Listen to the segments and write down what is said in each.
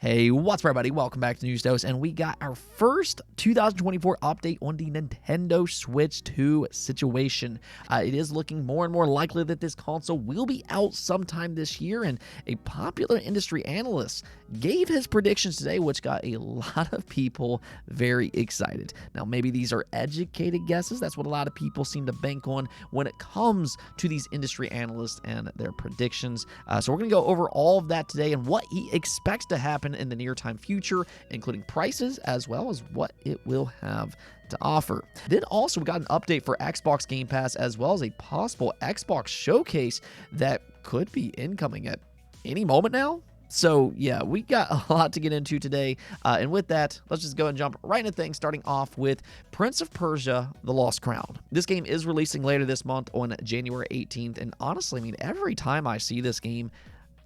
Hey, what's up, everybody? Welcome back to News Dose, and we got our first 2024 update on the Nintendo Switch 2 situation. It is looking more and more likely that this console will be out sometime this year, and a popular industry analyst gave his predictions today, which got a lot of people very excited. Now, maybe these are educated guesses. That's what a lot of people seem to bank on when it comes to these industry analysts and their predictions. So we're going to go over all of that today and what he expects to happen in the near-time future, including prices as well as what it will have to offer. Then also we got an update for Xbox Game Pass as well as a possible Xbox showcase that could be incoming at any moment now. So yeah, we got a lot to get into today, and with that, let's just go and jump right into things, starting off with Prince of Persia: The Lost Crown. This game is releasing later this month on January 18th, and honestly, I mean, every time I see this game,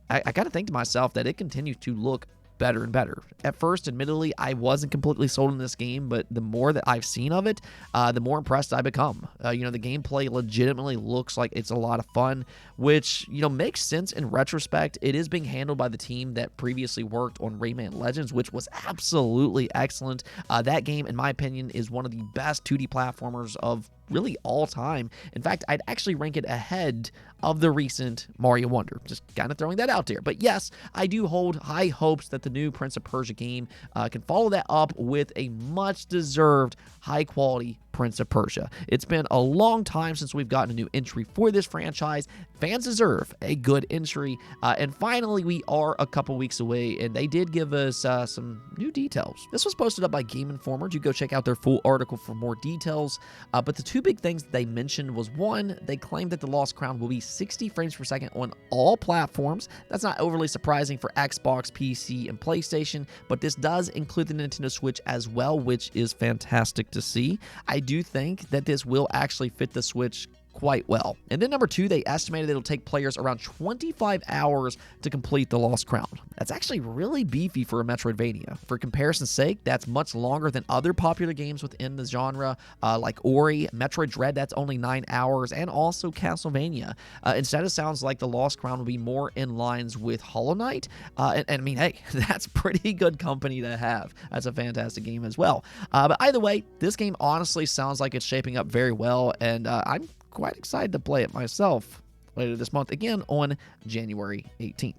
I gotta think to myself that it continues to look better and better. At first, admittedly, I wasn't completely sold on this game, but the more that I've seen of it, the more impressed I become. The gameplay legitimately looks like it's a lot of fun, which, makes sense in retrospect. It is being handled by the team that previously worked on Rayman Legends, which was absolutely excellent. That game, in my opinion, is one of the best 2D platformers of really all time. In fact, I'd actually rank it ahead of the recent Mario Wonder. Just kind of throwing that out there. But yes, I do hold high hopes that the new Prince of Persia game can follow that up with a much-deserved, high-quality Prince of Persia. It's been a long time since we've gotten a new entry for this franchise. Fans deserve a good entry, and finally we are a couple weeks away, and they did give us some new details. This was posted up by Game Informer. You go check out their full article for more details, but the two big things that they mentioned was, one, they claimed that the Lost Crown will be 60 frames per second on all platforms. That's not overly surprising for Xbox, PC, and PlayStation, but this does include the Nintendo Switch as well, which is fantastic to see. I do think that this will actually fit the Switch quite well. And then number two, they estimated it'll take players around 25 hours to complete the Lost Crown. That's actually really beefy for a Metroidvania. For comparison's sake, that's much longer than other popular games within the genre, like Ori, Metroid Dread, that's only 9 hours, and also Castlevania. Instead, it sounds like the Lost Crown will be more in lines with Hollow Knight, and I mean, hey, that's pretty good company to have. That's a fantastic game as well. But either way, this game honestly sounds like it's shaping up very well, and I'm quite excited to play it myself later this month, again on January 18th.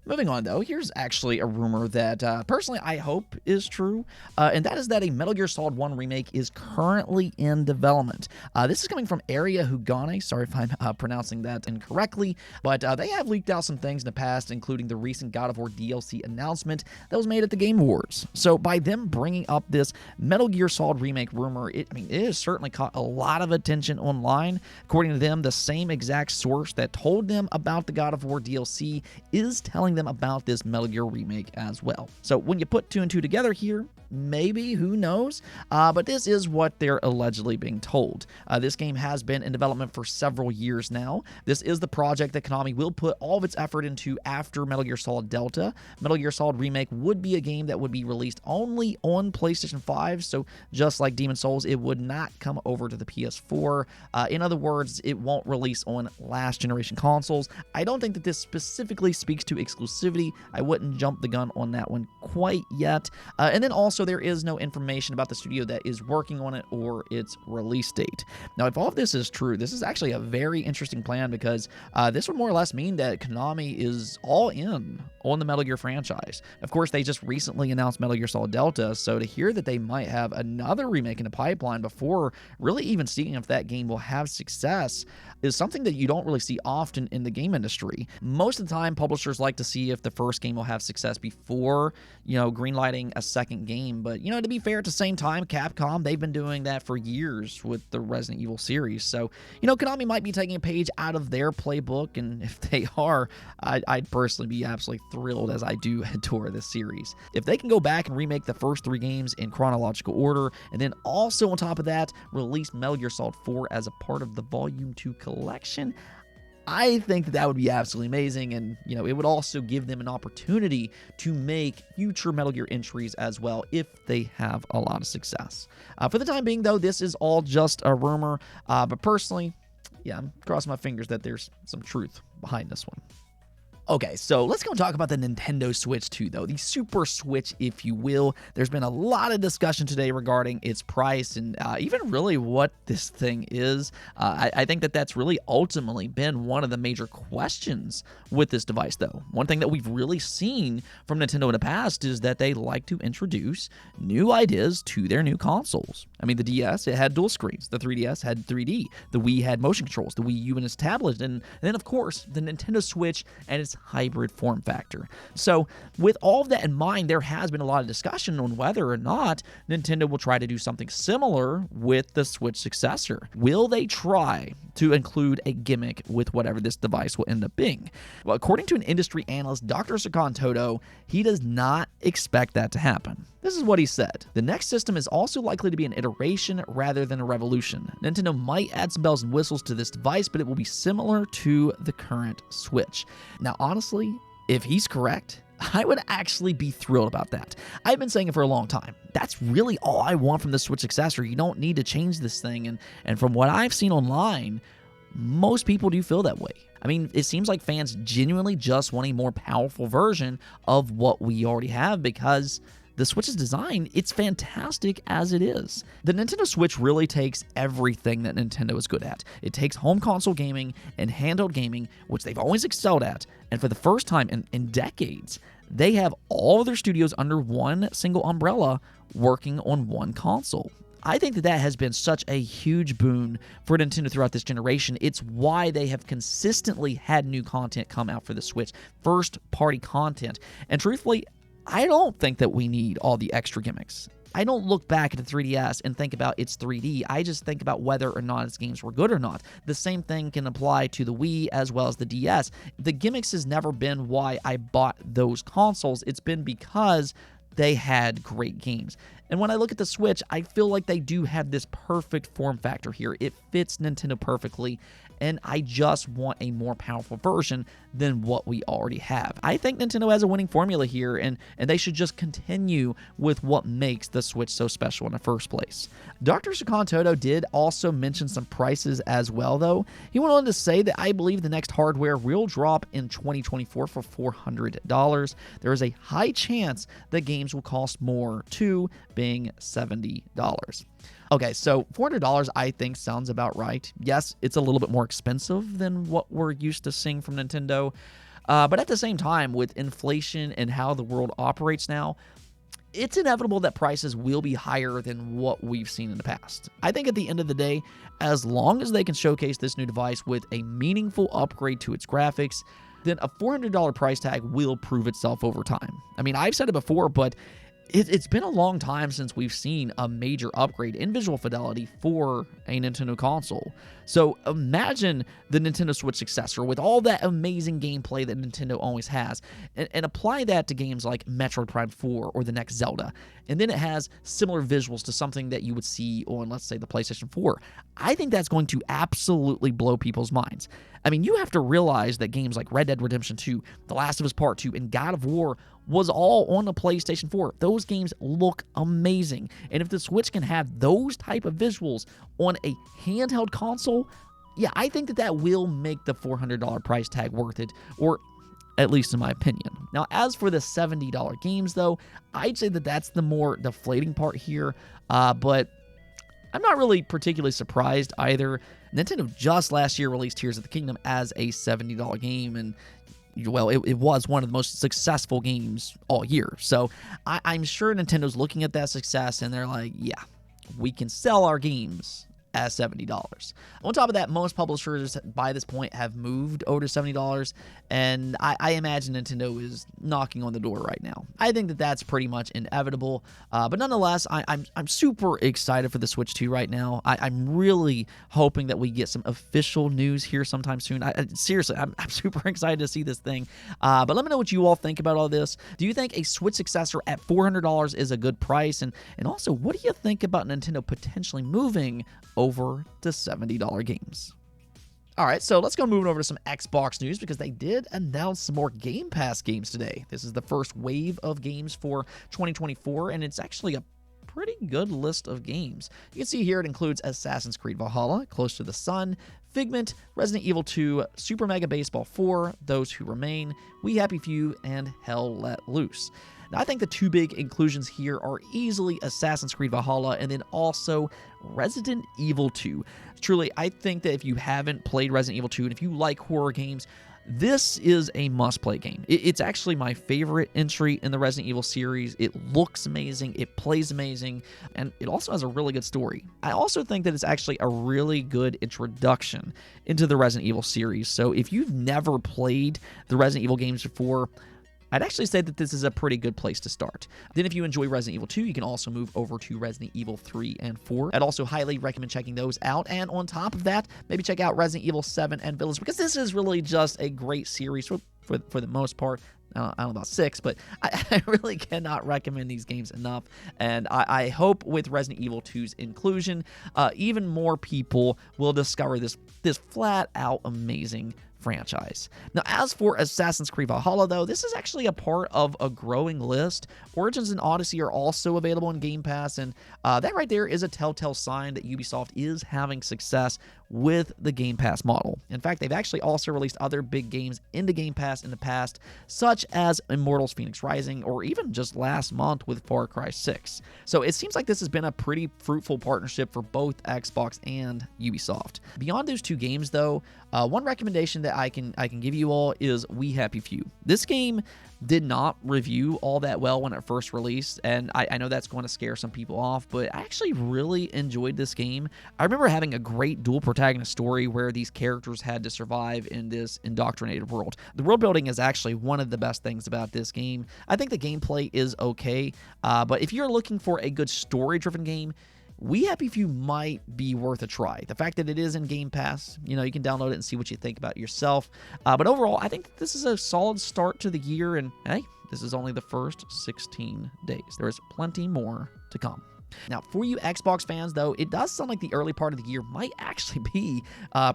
Moving on, though, here's actually a rumor that personally I hope is true, and that is that a Metal Gear Solid 1 remake is currently in development. This is coming from Area Hugane. Sorry if I'm pronouncing that incorrectly, but they have leaked out some things in the past, including the recent God of War DLC announcement that was made at the Game Awards. So by them bringing up this Metal Gear Solid remake rumor, it has certainly caught a lot of attention online. According to them, the same exact source that told them about the God of War DLC is telling them about this Metal Gear remake as well. So when you put two and two together here, maybe, who knows? But this is what they're allegedly being told. This game has been in development for several years now. This is the project that Konami will put all of its effort into after Metal Gear Solid Delta. Metal Gear Solid Remake would be a game that would be released only on PlayStation 5, so just like Demon's Souls, it would not come over to the PS4. In other words, it won't release on last generation consoles. I don't think that this specifically speaks to exclusivity. I wouldn't jump the gun on that one quite yet. And then also, there is no information about the studio that is working on it or its release date. Now, if all of this is true, this is actually a very interesting plan, because this would more or less mean that Konami is all in on the Metal Gear franchise. Of course, they just recently announced Metal Gear Solid Delta, so to hear that they might have another remake in the pipeline before really even seeing if that game will have success is something that you don't really see often in the game industry. Most of the time, publishers like to see if the first game will have success before, greenlighting a second game. But, to be fair, at the same time, Capcom, they've been doing that for years with the Resident Evil series. So, Konami might be taking a page out of their playbook, and if they are, I'd personally be absolutely thrilled, as I do adore this series. If they can go back and remake the first three games in chronological order, and then also on top of that, release Metal Gear Solid 4 as a part of the Volume 2 collection, I think that would be absolutely amazing, and it would also give them an opportunity to make future Metal Gear entries as well if they have a lot of success. For the time being, though, this is all just a rumor, but personally, I'm crossing my fingers that there's some truth behind this one. Okay, so let's go and talk about the Nintendo Switch 2, though. The Super Switch, if you will. There's been a lot of discussion today regarding its price and even really what this thing is. I think that that's really ultimately been one of the major questions with this device, though. One thing that we've really seen from Nintendo in the past is that they like to introduce new ideas to their new consoles. I mean, the DS, it had dual screens. The 3DS had 3D. The Wii had motion controls. The Wii U and its tablet. And then, of course, the Nintendo Switch and its hybrid form factor. So with all of that in mind, there has been a lot of discussion on whether or not Nintendo will try to do something similar with the Switch successor. Will they try to include a gimmick with whatever this device will end up being? Well, according to an industry analyst, Dr. Sakan Todo, he does not expect that to happen. This is what he said. The next system is also likely to be an iteration rather than a revolution. Nintendo might add some bells and whistles to this device, but it will be similar to the current Switch. Now, honestly, if he's correct, I would actually be thrilled about that. I've been saying it for a long time. That's really all I want from the Switch successor. You don't need to change this thing. And from what I've seen online, most people do feel that way. I mean, it seems like fans genuinely just want a more powerful version of what we already have because the Switch's design, it's fantastic as it is. The Nintendo Switch really takes everything that Nintendo is good at. It takes home console gaming and handheld gaming, which they've always excelled at, and for the first time in decades, they have all of their studios under one single umbrella working on one console. I think that has been such a huge boon for Nintendo throughout this generation. It's why they have consistently had new content come out for the Switch, first-party content, and truthfully, I don't think that we need all the extra gimmicks. I don't look back at the 3DS and think about its 3D. I just think about whether or not its games were good or not. The same thing can apply to the Wii as well as the DS. The gimmicks has never been why I bought those consoles. It's been because they had great games. And when I look at the Switch, I feel like they do have this perfect form factor here. It fits Nintendo perfectly, and I just want a more powerful version than what we already have. I think Nintendo has a winning formula here, and they should just continue with what makes the Switch so special in the first place. Dr. Sakan Todo did also mention some prices as well, though. He went on to say that I believe the next hardware will drop in 2024 for $400. There is a high chance that games will cost more, too, being $70. Okay, so $400 I think sounds about right. Yes, it's a little bit more expensive than what we're used to seeing from Nintendo, but at the same time, with inflation and how the world operates now, it's inevitable that prices will be higher than what we've seen in the past. I think at the end of the day, as long as they can showcase this new device with a meaningful upgrade to its graphics, then a $400 price tag will prove itself over time. I mean, I've said it before, but it's been a long time since we've seen a major upgrade in visual fidelity for a Nintendo console. So imagine the Nintendo Switch successor with all that amazing gameplay that Nintendo always has, and apply that to games like Metroid Prime 4 or the next Zelda. And then it has similar visuals to something that you would see on, let's say, the PlayStation 4. I think that's going to absolutely blow people's minds. I mean, you have to realize that games like Red Dead Redemption 2, The Last of Us Part 2, and God of War was all on the PlayStation 4. Those games look amazing. And if the Switch can have those type of visuals on a handheld console, yeah, I think that will make the $400 price tag worth it, or at least in my opinion. Now, as for the $70 games, though, I'd say that that's the more deflating part here, but I'm not really particularly surprised either. Nintendo just last year released Tears of the Kingdom as a $70 game, and well, it was one of the most successful games all year. So I'm sure Nintendo's looking at that success, and they're like, yeah, we can sell our games as $70. On top of that, most publishers by this point have moved over to $70, and I imagine Nintendo is knocking on the door right now. I think that that's pretty much inevitable, but nonetheless, I'm super excited for the Switch 2 right now. I'm really hoping that we get some official news here sometime soon. Seriously, I'm super excited to see this thing, but let me know what you all think about all this. Do you think a Switch successor at $400 is a good price? And also, what do you think about Nintendo potentially moving over to $70 games? All right, so let's go moving over to some Xbox news because they did announce some more Game Pass games today. This is the first wave of games for 2024, and it's actually a pretty good list of games. You can see here it includes Assassin's Creed Valhalla, Close to the Sun, Figment, Resident Evil 2, Super Mega Baseball 4, Those Who Remain, We Happy Few, and Hell Let Loose. Now, I think the two big inclusions here are easily Assassin's Creed Valhalla and then also Resident Evil 2. Truly, I think that if you haven't played Resident Evil 2 and if you like horror games, this is a must-play game. It's actually my favorite entry in the Resident Evil series. It looks amazing, it plays amazing, and it also has a really good story. I also think that it's actually a really good introduction into the Resident Evil series. So if you've never played the Resident Evil games before, I'd actually say that this is a pretty good place to start. Then if you enjoy Resident Evil 2, you can also move over to Resident Evil 3 and 4. I'd also highly recommend checking those out. And on top of that, maybe check out Resident Evil 7 and Village, because this is really just a great series for the most part. I don't know about 6, but I really cannot recommend these games enough. And I hope with Resident Evil 2's inclusion, even more people will discover this flat-out amazing franchise. Now, as for Assassin's Creed Valhalla, though, this is actually a part of a growing list. Origins and Odyssey are also available in Game Pass, and that right there is a telltale sign that Ubisoft is having success with the Game Pass model. In fact, they've actually also released other big games into Game Pass in the past, such as Immortals Phoenix Rising, or even just last month with Far Cry 6. So it seems like this has been a pretty fruitful partnership for both Xbox and Ubisoft. Beyond those two games, though, one recommendation that I can give you all is We Happy Few. This game did not review all that well when it first released, and I know that's going to scare some people off, but I actually really enjoyed this game. I remember having a great dual protagonist story where these characters had to survive in this indoctrinated world. The world building is actually one of the best things about this game. I think the gameplay is okay, but if you're looking for a good story-driven game, We Happy Few might be worth a try. The fact that it is in Game Pass, you can download it and see what you think about it yourself. But overall, I think this is a solid start to the year, and hey, this is only the first 16 days. There is plenty more to come. Now, for you Xbox fans, though, it does sound like the early part of the year might actually be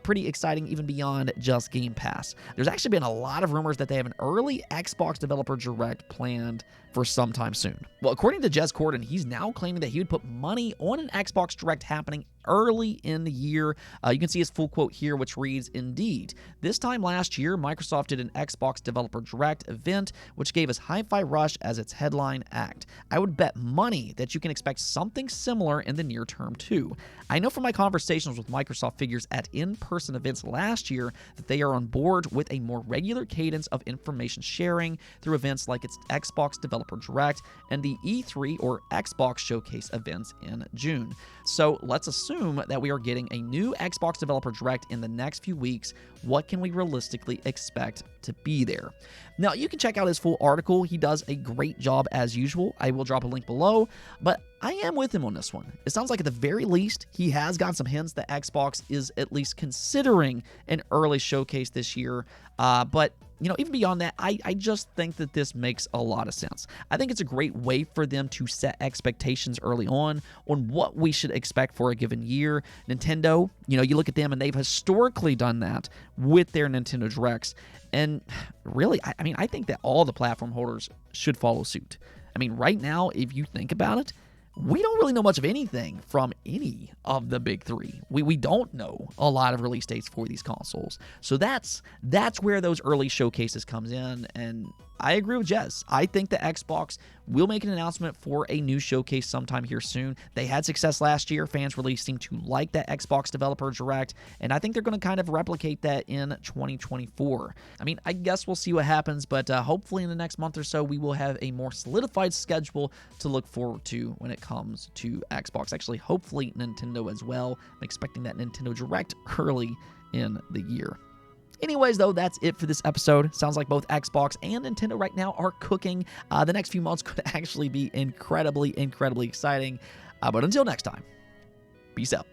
pretty exciting, even beyond just Game Pass. There's actually been a lot of rumors that they have an early Xbox Developer Direct planned for sometime soon. Well, according to Jez Corden, he's now claiming that he would put money on an Xbox Direct happening early in the year. You can see his full quote here, which reads, "Indeed, this time last year, Microsoft did an Xbox Developer Direct event, which gave us Hi-Fi Rush as its headline act. I would bet money that you can expect something similar in the near term too. I know from my conversations with Microsoft figures at in-person events last year that they are on board with a more regular cadence of information sharing through events like its Xbox Developer Direct and the E3 or Xbox Showcase events in June. So let's assume that we are getting a new Xbox Developer Direct in the next few weeks. What can we realistically expect to be there?" Now, you can check out his full article. He does a great job as usual. I will drop a link below, but I am with him on this one. It sounds like at the very least, he has got some hints that Xbox is at least considering an early showcase this year, but even beyond that, I just think that this makes a lot of sense. I think it's a great way for them to set expectations early on what we should expect for a given year. Nintendo, you look at them and they've historically done that with their Nintendo Directs. And really, I think that all the platform holders should follow suit. Right now, if you think about it, we don't really know much of anything from any of the big three. We don't know a lot of release dates for these consoles. So that's where those early showcases comes in, and I agree with Jez. I think that Xbox will make an announcement for a new showcase sometime here soon. They had success last year. Fans really seem to like that Xbox Developer Direct, and I think they're going to kind of replicate that in 2024. I guess we'll see what happens, but hopefully in the next month or so, we will have a more solidified schedule to look forward to when it comes to Xbox. Actually, hopefully Nintendo as well. I'm expecting that Nintendo Direct early in the year. Anyways, though, that's it for this episode. Sounds like both Xbox and Nintendo right now are cooking. The next few months could actually be incredibly, incredibly exciting. But until next time, peace out.